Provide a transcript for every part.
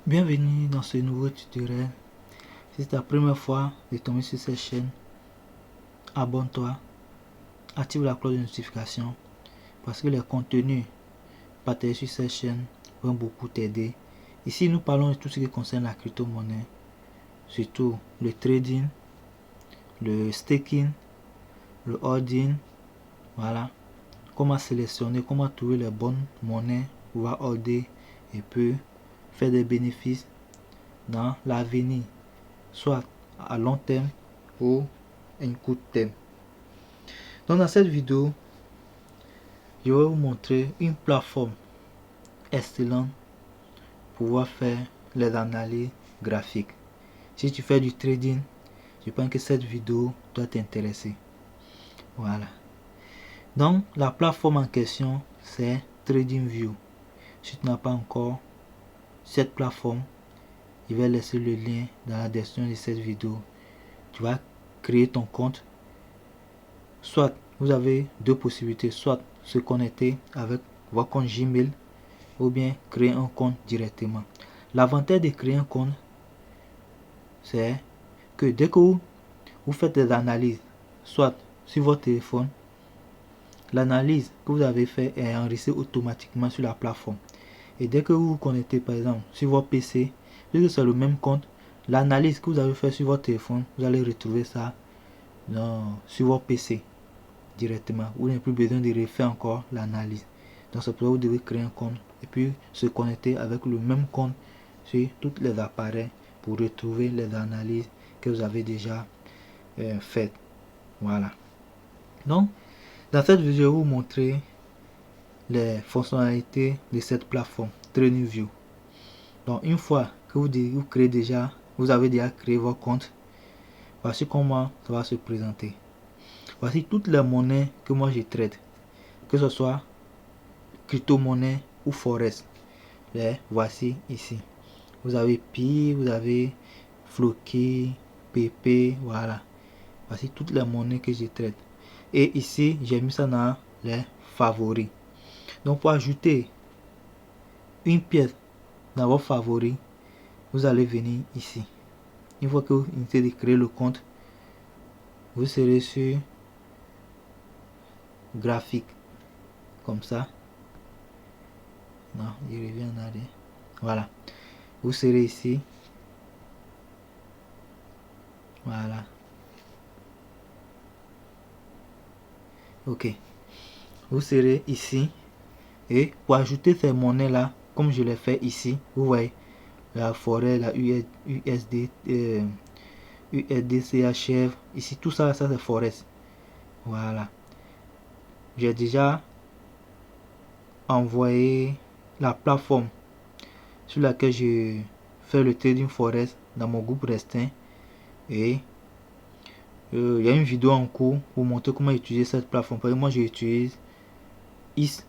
Bienvenue dans ce nouveau tutoriel. Si c'est ta première fois de tomber sur cette chaîne, abonne-toi, active la cloche de notification parce que les contenus partagés sur cette chaîne vont beaucoup t'aider. Ici, nous parlons de tout ce qui concerne la crypto-monnaie, surtout le trading, le staking, le holding, voilà, comment sélectionner, comment trouver les bonnes monnaies pour pouvoir holder et puis faire des bénéfices dans l'avenir, soit à long terme ou un court terme. Donc dans cette vidéo, je vais vous montrer une plateforme excellente pour pouvoir faire les analyses graphiques. Si tu fais du trading, je pense que cette vidéo doit t'intéresser. Voilà. Donc la plateforme en question, c'est TradingView. Si tu n'as pas encore cette plateforme, je vais laisser le lien dans la description de cette vidéo. Tu vas créer ton compte. Soit vous avez deux possibilités, soit se connecter avec votre compte Gmail ou bien créer un compte directement. L'avantage de créer un compte, c'est que dès que vous faites des analyses, soit sur votre téléphone, l'analyse que vous avez fait est enregistrée automatiquement sur la plateforme. Et dès que vous vous connectez par exemple sur votre PC, vu que c'est le même compte, l'analyse que vous avez fait sur votre téléphone, vous allez retrouver ça sur votre PC directement. Vous n'avez plus besoin de refaire encore l'analyse. Donc c'est pour ça que vous devez créer un compte et puis se connecter avec le même compte sur tous les appareils pour retrouver les analyses que vous avez déjà faites. Voilà. Donc dans cette vidéo, je vais vous montrer les fonctionnalités de cette plateforme TradingView. Donc une fois que vous créez déjà, vous avez déjà créé votre compte, voici comment ça va se présenter. Voici toutes les monnaies que moi je traite, que ce soit crypto-monnaie ou forex. Les voici ici. Vous avez Pi, vous avez Floki, PP, voilà. Voici toutes les monnaies que je traite. Et ici, j'ai mis ça dans les favoris. Donc pour ajouter une pièce dans vos favoris, vous allez venir ici. Une fois que vous initiez de créer le compte, vous serez sur graphique. Comme ça. Non, je reviens en arrière. Voilà. Vous serez ici. Voilà. Ok. Vous serez ici. Et pour ajouter ces monnaies là, comme je l'ai fait ici, vous voyez la forêt, la USD, USDCHF, ici tout ça, ça c'est Forex. Voilà. J'ai déjà envoyé la plateforme sur laquelle je fais le trading Forex dans mon groupe restreint. Et il y a une vidéo en cours pour montrer comment utiliser cette plateforme. Parce que moi j'utilise ISM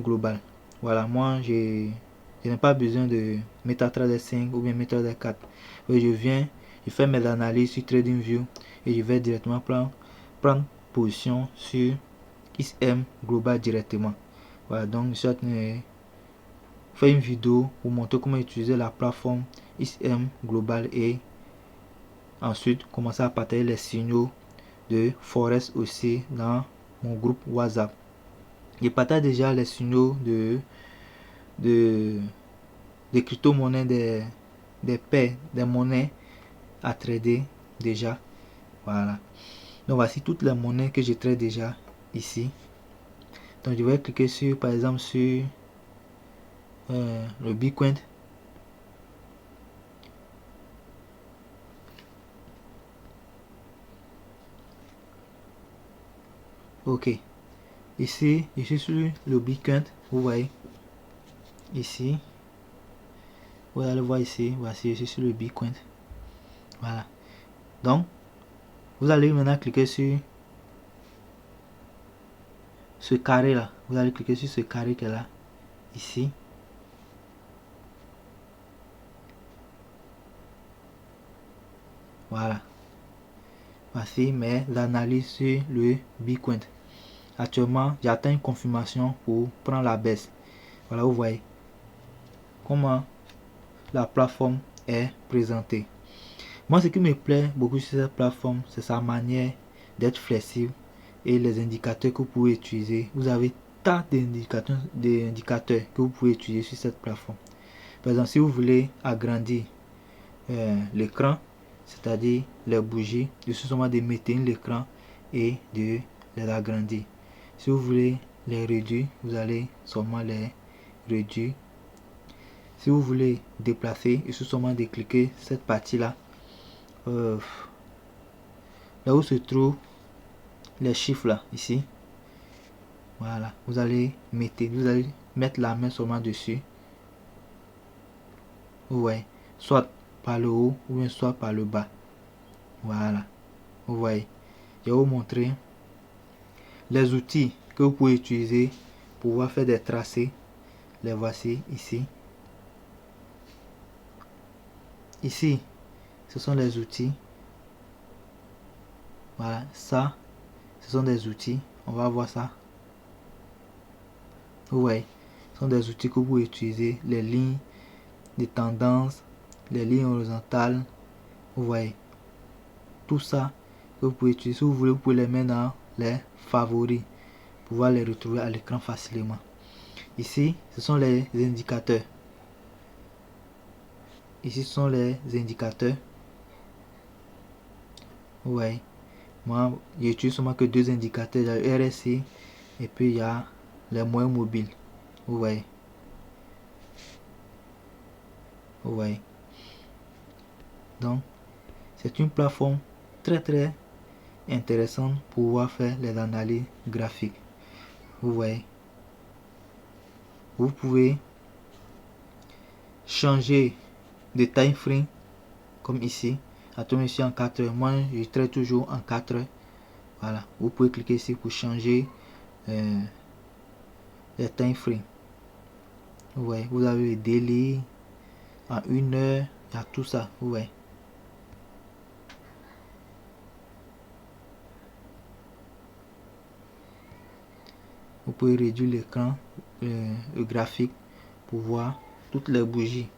Global. Voilà, moi je n'ai pas besoin de MetaTrader 5 ou bien MetaTrader 4. Je viens, je fais mes analyses sur TradingView et je vais directement prendre position sur ISM Global directement. Voilà, donc je fais une vidéo pour montrer comment utiliser la plateforme ISM Global et ensuite commencer à partager les signaux de Forex aussi dans mon groupe WhatsApp. Je partage déjà les signaux de crypto-monnaies, des paires, des monnaies à trader déjà. Voilà. Donc voici toutes les monnaies que je trade déjà ici. Donc je vais cliquer sur, par exemple, sur le Bitcoin. Ok. Ici, je suis sur le Bitcoin. Vous voyez. Ici. Vous allez voir ici. Voici, je suis sur le Bitcoin. Voilà. Donc, vous allez maintenant cliquer sur ce carré là. Vous allez cliquer sur ce carré qui est là. Ici. Voilà. Voici mes analyses sur le Bitcoin. Actuellement, j'attends une confirmation pour prendre la baisse. Voilà, vous voyez comment la plateforme est présentée. Moi, ce qui me plaît beaucoup sur cette plateforme, c'est sa manière d'être flexible et les indicateurs que vous pouvez utiliser. Vous avez tas d'indicateurs que vous pouvez utiliser sur cette plateforme. Par exemple, si vous voulez agrandir l'écran, c'est-à-dire les bougies, il suffit seulement de mettre l'écran et de les agrandir. Si vous voulez les réduire, vous allez seulement les réduire. Si vous voulez déplacer, il suffit seulement de cliquer cette partie-là. Là où se trouvent les chiffres là, ici. Voilà, vous allez mettre la main seulement dessus. Vous voyez, soit par le haut ou bien soit par le bas. Voilà, vous voyez. Je vais vous montrer les outils que vous pouvez utiliser pour pouvoir faire des tracés. Les voici ici. Ici, ce sont les outils. Voilà, ça, ce sont des outils. On va voir ça. Vous voyez, ce sont des outils que vous pouvez utiliser. Les lignes, des tendances, les lignes horizontales. Vous voyez, tout ça que vous pouvez utiliser. Si vous voulez, vous pouvez les mettre dans les favoris pour pouvoir les retrouver à l'écran facilement. Ici, ce sont les indicateurs. Ici, ce sont les indicateurs. Vous voyez, moi, j'utilise seulement que deux indicateurs. Il y a le RSI et puis il y a les moyens mobiles. Vous voyez. Vous voyez. Donc, c'est une plateforme très intéressante pour pouvoir faire les analyses graphiques. Vous voyez. Vous pouvez changer de time frame comme ici. Attends, ici en 4 heures. Moi, je traite toujours en 4 heures. Voilà. Vous pouvez cliquer ici pour changer les time frame. Vous voyez. Vous avez le daily en 1 heure. Il y a tout ça. Vous voyez. Vous pouvez réduire l'écran, le graphique pour voir toutes les bougies.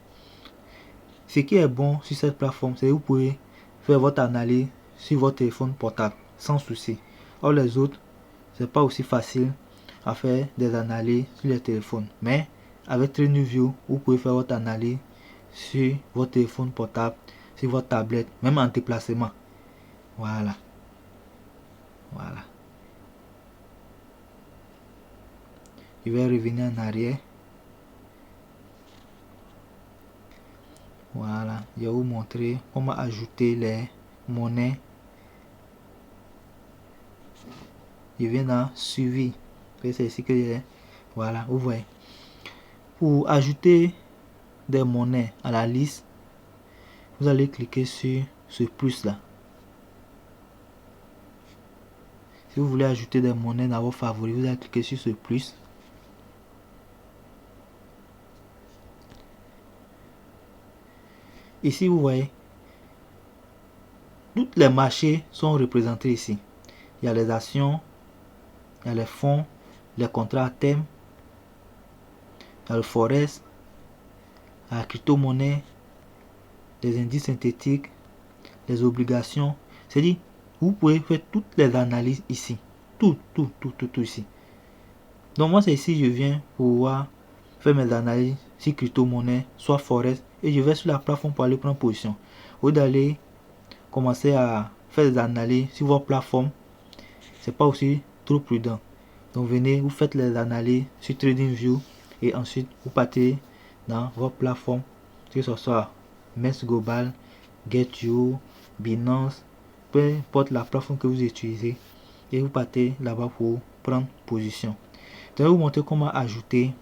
Ce qui est bon sur cette plateforme, c'est que vous pouvez faire votre analyse sur votre téléphone portable sans souci. Or les autres, c'est pas aussi facile à faire des analyses sur les téléphones. Mais avec TradingView, vous pouvez faire votre analyse sur votre téléphone portable, sur votre tablette, même en déplacement. Voilà. Voilà. Je vais revenir en arrière. Voilà, je vais vous montrer comment ajouter les monnaies. Je viens dans suivi. C'est ici que j'ai. Voilà, vous voyez. Pour ajouter des monnaies à la liste, vous allez cliquer sur ce plus là. Si vous voulez ajouter des monnaies dans vos favoris, vous allez cliquer sur ce plus. Ici, vous voyez, tous les marchés sont représentés ici. Il y a les actions, il y a les fonds, les contrats à terme, il y a le forex, la crypto-monnaie, les indices synthétiques, les obligations. C'est-à-dire, vous pouvez faire toutes les analyses ici. Tout ici. Donc moi, c'est ici je viens pour voir faire mes analyses sur crypto-monnaie, soit forex, et je vais sur la plateforme pour aller prendre position. Au lieu d'aller commencer à faire des analyses sur votre plateforme, c'est pas aussi trop prudent. Donc venez, vous faites les analyses sur TradingView et ensuite vous partez dans votre plateforme, que ce soit MES Global, GetYou, Binance, peu importe la plateforme que vous utilisez, et vous partez là-bas pour prendre position. Je vais vous montrer comment ajouter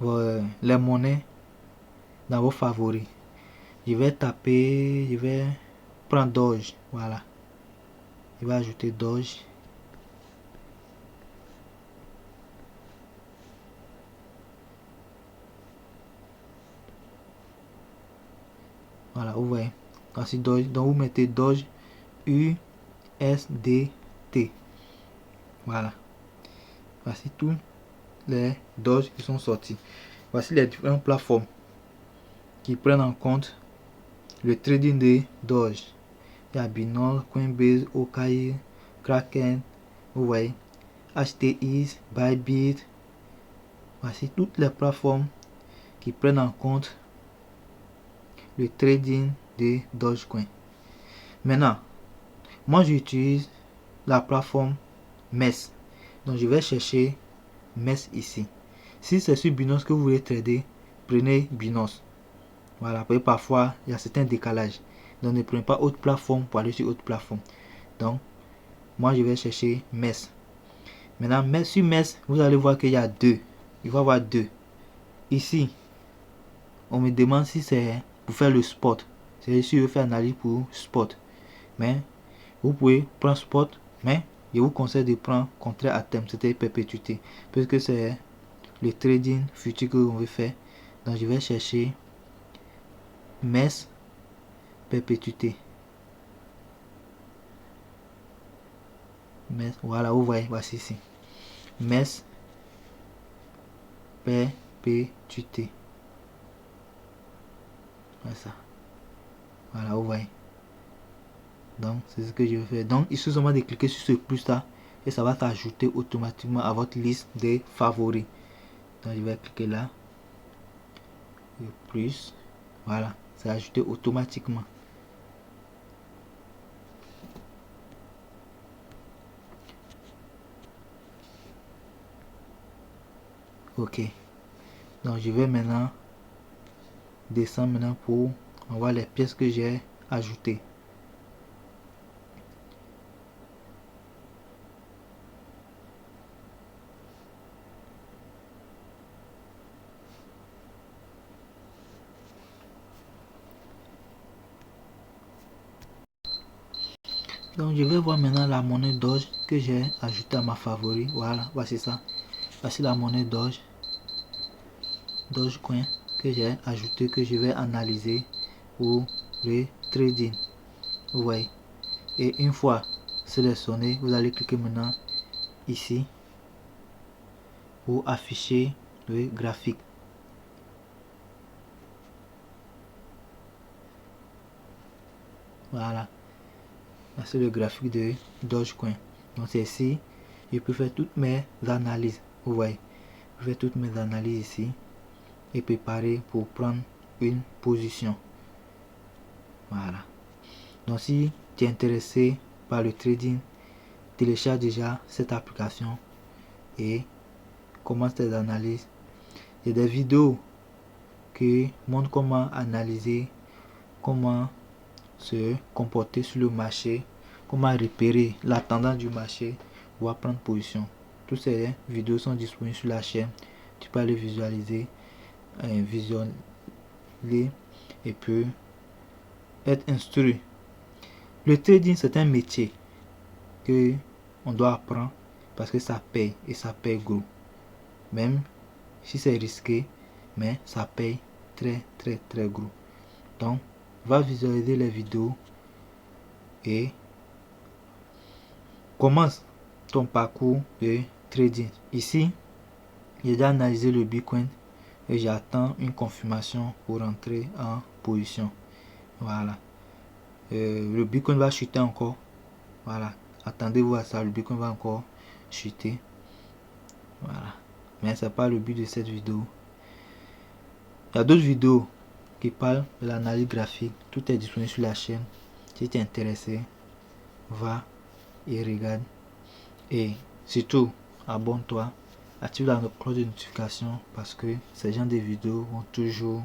les monnaies dans vos favoris. Je vais prendre Doge. Voilà. Je vais ajouter Doge. Voilà, vous voyez. Ensuite, Doge. Donc vous mettez Doge USDT. Voilà. Voici tous les Doge qui sont sortis. Voici les différentes plateformes. qui prennent en compte le trading de Doge. Il y a Binance, Coinbase, OKX, Kraken, vous voyez, HTX, Bybit. Voici toutes les plateformes qui prennent en compte le trading de Dogecoin. Maintenant, moi j'utilise la plateforme MES. Donc je vais chercher MES ici. Si c'est sur Binance que vous voulez trader, prenez Binance. Voilà, parfois il y a certains décalages. Donc ne prenez pas autre plateforme pour aller sur autre plateforme. Donc moi je vais chercher MES. Maintenant sur MES, vous allez voir qu'il y a deux. Il va y avoir deux. Ici, on me demande si c'est pour faire le spot. C'est si je veux faire analyse pour spot. Mais vous pouvez prendre spot, mais je vous conseille de prendre contraire à terme, c'est-à-dire perpétuité, parce que c'est le trading futur que on veut faire. Donc je vais chercher MES perpétuité. MES, voilà, vous voyez, voici ici. MES perpétuité. Voilà ça. Voilà, vous voyez. Donc c'est ce que je vais faire. Donc il suffit seulement de cliquer sur ce plus là et ça va s'ajouter automatiquement à votre liste des favoris. Donc je vais cliquer là, le plus, voilà, c'est ajouté automatiquement. Ok, donc je vais maintenant descendre maintenant pour voir les pièces que j'ai ajoutées. Donc je vais voir maintenant la monnaie Doge que j'ai ajoutée à ma favori. Voilà, voici ça. Voici la monnaie Doge, Dogecoin que j'ai ajouté, que je vais analyser pour le trading. Vous voyez. Et une fois sélectionné, vous allez cliquer maintenant ici pour afficher le graphique. Voilà, c'est le graphique de Dogecoin. Donc c'est ici, je peux faire toutes mes analyses. Vous voyez, je fais toutes mes analyses ici et préparer pour prendre une position. Voilà. Donc si tu es intéressé par le trading, télécharge déjà cette application et commence tes analyses. Il y a des vidéos qui montrent comment analyser, comment se comporter sur le marché, comment repérer la tendance du marché pour prendre position. Toutes ces vidéos sont disponibles sur la chaîne. Tu peux aller visualiser, visionner et puis être instruit. Le trading, c'est un métier que on doit apprendre parce que ça paye et ça paye gros. Même si c'est risqué, mais ça paye très gros. Donc va visualiser les vidéos et commence ton parcours de trading. Ici, j'ai déjà analysé le Bitcoin et j'attends une confirmation pour entrer en position. Voilà. Le Bitcoin va chuter encore. Voilà. Attendez-vous à ça. Le Bitcoin va encore chuter. Voilà. Mais c'est pas le but de cette vidéo. Il y a d'autres vidéos qui parlent de l'analyse graphique. Tout est disponible sur la chaîne. Si tu es intéressé, va et regarde. Et surtout, abonne-toi. Active la cloche de notification parce que ces genres de vidéos vont toujours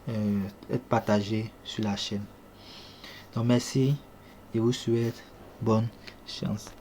être partagées sur la chaîne. Donc merci et vous souhaite bonne chance.